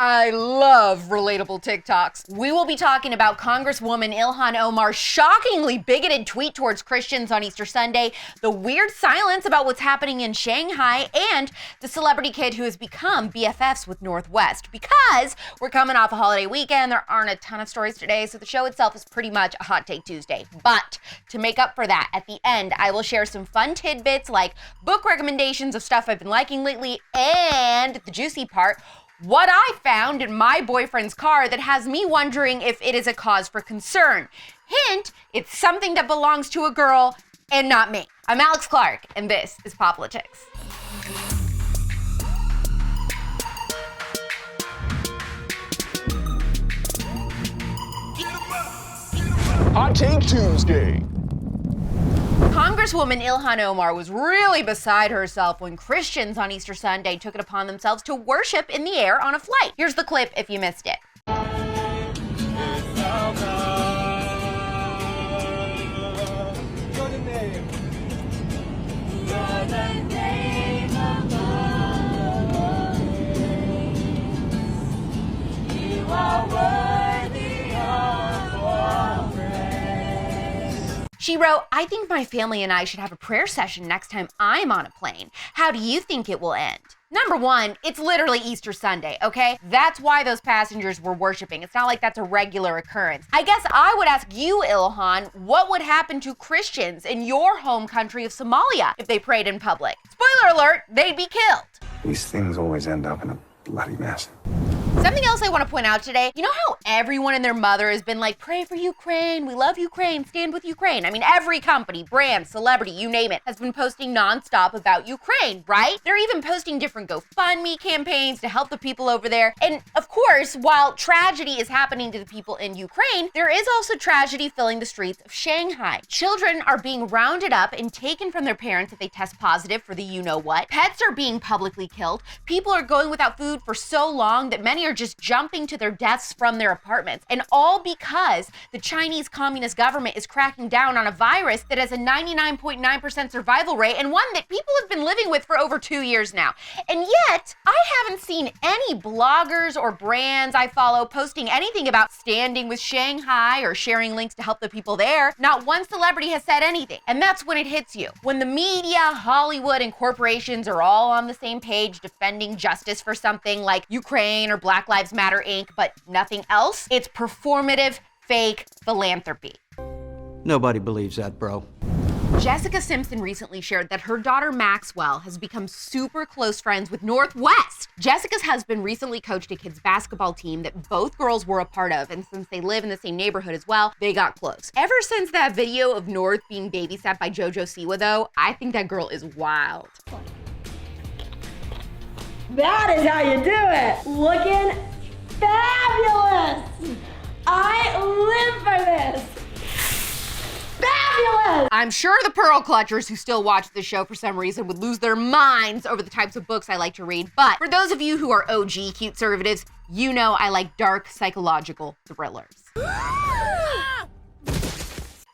I love relatable TikToks. We will be talking about Congresswoman Ilhan Omar's shockingly bigoted tweet towards Christians on Easter Sunday, the weird silence about what's happening in Shanghai, and the celebrity kid who has become BFFs with Northwest. Because we're coming off a holiday weekend, there aren't a ton of stories today, so the show itself is pretty much a Hot Take Tuesday. But to make up for that, at the end, I will share some fun tidbits like book recommendations of stuff I've been liking lately, and the juicy part, what I found in my boyfriend's car that has me wondering if it is a cause for concern. Hint, it's something that belongs to a girl and not me. I'm Alex Clark, and this is POPlitics. Hot Take Tuesday. Congresswoman Ilhan Omar was really beside herself when Christians on Easter Sunday took it upon themselves to worship in the air on a flight. Here's the clip if you missed it. She wrote, "I think my family and I should have a prayer session next time I'm on a plane. How do you think it will end?" Number one, it's literally Easter Sunday, okay? That's why those passengers were worshiping. It's not like that's a regular occurrence. I guess I would ask you, Ilhan, what would happen to Christians in your home country of Somalia if they prayed in public? Spoiler alert, they'd be killed. These things always end up in a bloody mess. Something else I want to point out today, you know how everyone and their mother has been like, pray for Ukraine, we love Ukraine, stand with Ukraine. I mean, every company, brand, celebrity, you name it, has been posting nonstop about Ukraine, right? They're even posting different GoFundMe campaigns to help the people over there. And of course, while tragedy is happening to the people in Ukraine, there is also tragedy filling the streets of Shanghai. Children are being rounded up and taken from their parents if they test positive for the you-know-what. Pets are being publicly killed. People are going without food for so long that many are just jumping to their deaths from their apartments. And all because the Chinese Communist government is cracking down on a virus that has a 99.9% survival rate and one that people have been living with for over 2 years now. And yet, I haven't seen any bloggers or brands I follow posting anything about standing with Shanghai or sharing links to help the people there. Not one celebrity has said anything. And that's when it hits you. When the media, Hollywood, and corporations are all on the same page defending justice for something like Ukraine or Black Lives Matter Inc., but nothing else, it's performative, fake philanthropy. Nobody believes that, bro. Jessica Simpson recently shared that her daughter Maxwell has become super close friends with Northwest. Jessica's husband recently coached a kids' basketball team that both girls were a part of, and since they live in the same neighborhood as well, they got close. Ever since that video of North being babysat by JoJo Siwa, though, I think that girl is wild. That is how you do it. Looking fabulous. I live for this. Fabulous. I'm sure the pearl clutchers who still watch the show for some reason would lose their minds over the types of books I like to read. But for those of you who are OG CUTEservatives, you know I like dark psychological thrillers.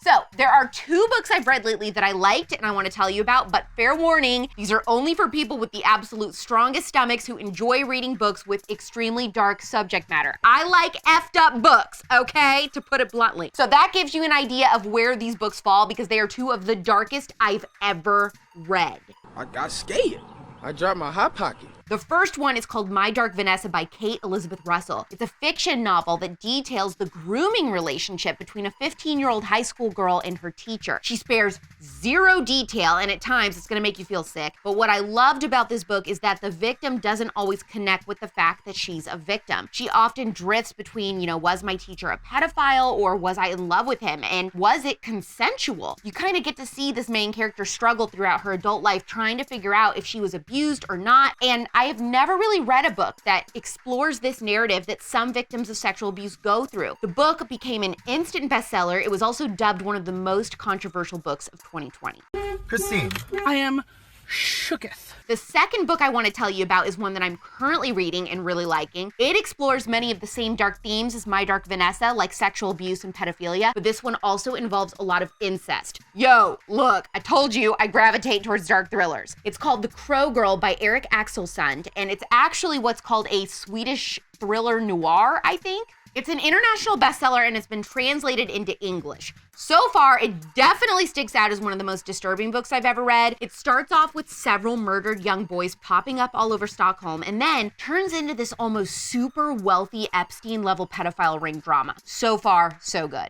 So, there are 2 books I've read lately that I liked and I want to tell you about, but fair warning, these are only for people with the absolute strongest stomachs who enjoy reading books with extremely dark subject matter. I like effed up books, okay, to put it bluntly. So that gives you an idea of where these books fall because they are 2 of the darkest I've ever read. I got scared. I dropped my hot pocket. The first one is called My Dark Vanessa by Kate Elizabeth Russell. It's a fiction novel that details the grooming relationship between a 15-year-old high school girl and her teacher. She spares zero detail, and at times it's gonna make you feel sick. But what I loved about this book is that the victim doesn't always connect with the fact that she's a victim. She often drifts between, was my teacher a pedophile or was I in love with him? And was it consensual? You kind of get to see this main character struggle throughout her adult life trying to figure out if she was abused or not. And I have never really read a book that explores this narrative that some victims of sexual abuse go through. The book became an instant bestseller. It was also dubbed one of the most controversial books of 2020. Christine, I am shooketh. The second book I want to tell you about is one that I'm currently reading and really liking. It explores many of the same dark themes as My Dark Vanessa, like sexual abuse and pedophilia, but this one also involves a lot of incest. Yo, look, I told you I gravitate towards dark thrillers. It's called The Crow Girl by Eric Axelsund, and it's actually what's called a Swedish thriller noir, I think. It's an international bestseller and it's been translated into English. So far, it definitely sticks out as one of the most disturbing books I've ever read. It starts off with several murdered young boys popping up all over Stockholm and then turns into this almost super wealthy Epstein-level pedophile ring drama. So far, so good.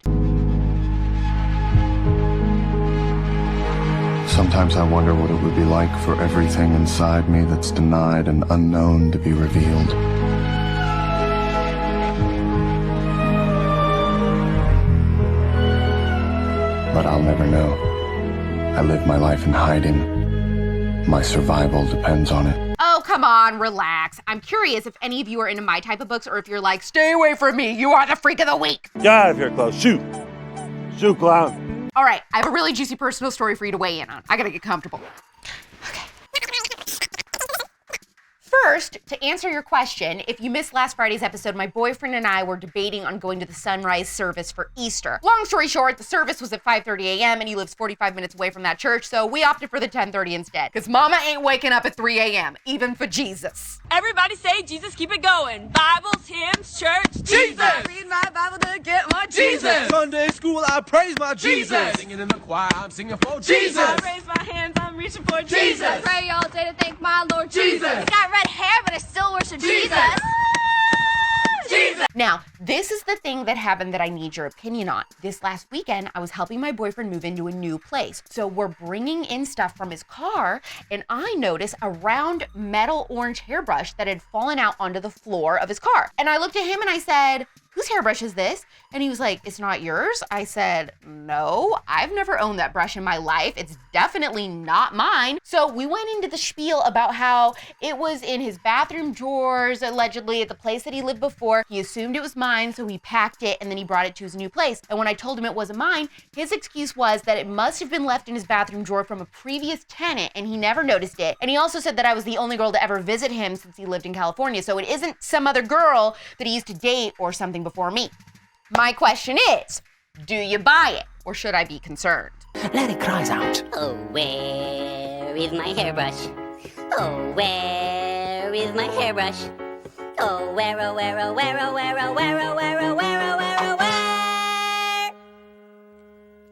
Sometimes I wonder what it would be like for everything inside me that's denied and unknown to be revealed. But I'll never know. I live my life in hiding. My survival depends on it. Oh, come on, relax. I'm curious if any of you are into my type of books or if you're like, stay away from me, you are the freak of the week. Get out of here, Klaus. Shoot. Shoot, clown. All right, I have a really juicy personal story for you to weigh in on. I gotta get comfortable. Okay. First, to answer your question, if you missed last Friday's episode, my boyfriend and I were debating on going to the sunrise service for Easter. Long story short, the service was at 5:30 a.m. and he lives 45 minutes away from that church, so we opted for the 10:30 instead. Because mama ain't waking up at 3 a.m., even for Jesus. Everybody say Jesus, keep it going. Bibles, hymns, church, Jesus. I read my Bible to get my Jesus. Sunday school, I praise my Jesus. Singing in the choir, I'm singing for Jesus. I raise my hands, I'm reaching for Jesus. I pray all day to thank my Lord Jesus. He's got red hair, but I still worship Jesus. Jesus. Now, this is the thing that happened that I need your opinion on. This last weekend, I was helping my boyfriend move into a new place. So we're bringing in stuff from his car, and I noticed a round metal orange hairbrush that had fallen out onto the floor of his car. And I looked at him and I said, whose hairbrush is this? And he was like, it's not yours? I said, no, I've never owned that brush in my life. It's definitely not mine. So we went into the spiel about how it was in his bathroom drawers, allegedly at the place that he lived before. He assumed it was mine, so he packed it and then he brought it to his new place. And when I told him it wasn't mine, his excuse was that it must have been left in his bathroom drawer from a previous tenant and he never noticed it. And he also said that I was the only girl to ever visit him since he lived in California. So it isn't some other girl that he used to date or something before me. My question is, do you buy it or should I be concerned? Larry cries out. Oh, where is my hairbrush? Oh, where is my hairbrush? Oh, where, oh, where, oh, where, oh, where, oh, where, oh, where, oh, where, oh, where, oh, where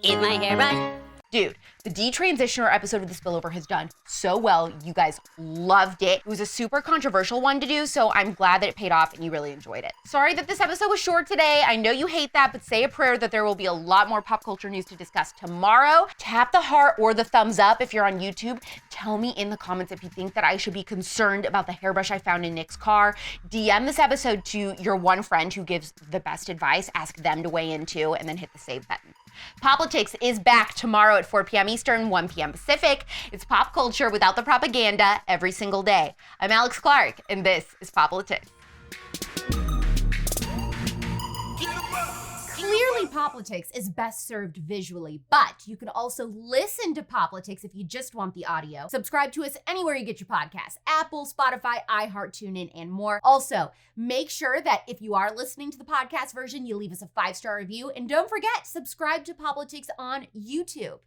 is my hairbrush? Dude, the detransitioner episode of The Spillover has done so well. You guys loved it. It was a super controversial one to do, so I'm glad that it paid off and you really enjoyed it. Sorry that this episode was short today. I know you hate that, but say a prayer that there will be a lot more pop culture news to discuss tomorrow. Tap the heart or the thumbs up if you're on YouTube. Tell me in the comments if you think that I should be concerned about the hairbrush I found in Nick's car. DM this episode to your one friend who gives the best advice. Ask them to weigh in too, and then hit the save button. POPlitics is back tomorrow at 4 p.m. Eastern, 1 p.m. Pacific. It's pop culture without the propaganda every single day. I'm Alex Clark, and this is POPlitics. Clearly, POPlitics is best served visually, but you can also listen to POPlitics if you just want the audio. Subscribe to us anywhere you get your podcasts: Apple, Spotify, iHeart, TuneIn, and more. Also, make sure that if you are listening to the podcast version, you leave us a 5-star review. And don't forget, subscribe to POPlitics on YouTube.